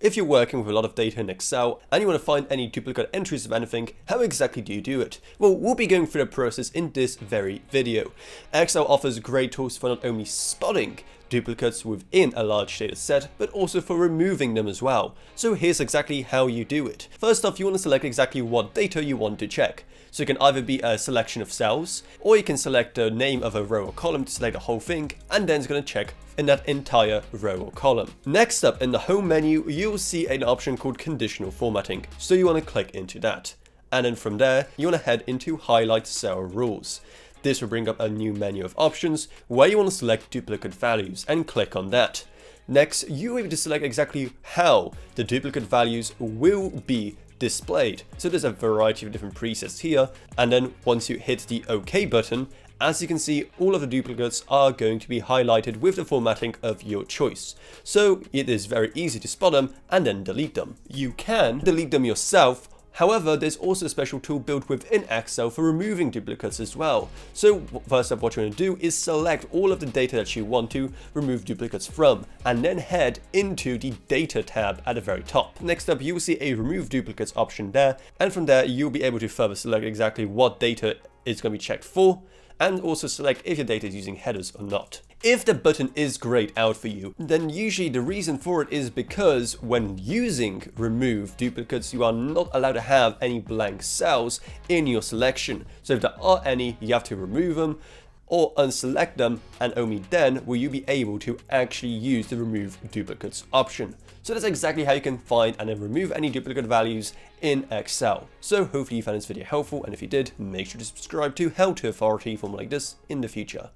If you're working with a lot of data in Excel and you want to find any duplicate entries of anything, how exactly do you do it? Well, we'll be going through the process in this very video. Excel offers great tools for not only spotting duplicates within a large data set, but also for removing them as well. So here's exactly how you do it. First off, you want to select exactly what data you want to check. So it can either be a selection of cells, or you can select the name of a row or column to select the whole thing, and then it's going to check in that entire row or column. Next up, in the home menu, you'll see an option called Conditional Formatting. So you want to click into that. And then from there, you want to head into Highlight Cell Rules. This will bring up a new menu of options where you want to select duplicate values and click on that. Next, you're able to select exactly how the duplicate values will be displayed. So there's a variety of different presets here, and then once you hit the OK button, as you can see, all of the duplicates are going to be highlighted with the formatting of your choice. So it is very easy to spot them and then delete them. You can delete them yourself. However, there's also a special tool built within Excel for removing duplicates as well. So first up, what you want to do is select all of the data that you want to remove duplicates from, and then head into the Data tab at the very top. Next up, you will see a Remove Duplicates option there, and from there, you'll be able to further select exactly what data is going to be checked for, and also select if your data is using headers or not. If the button is grayed out for you, then usually the reason for it is because when using remove duplicates, you are not allowed to have any blank cells in your selection. So if there are any, you have to remove them or unselect them, and only then will you be able to actually use the remove duplicates option. So that's exactly how you can find and then remove any duplicate values in Excel. So hopefully you found this video helpful, and if you did, make sure to subscribe to How to Authority for more like this in the future.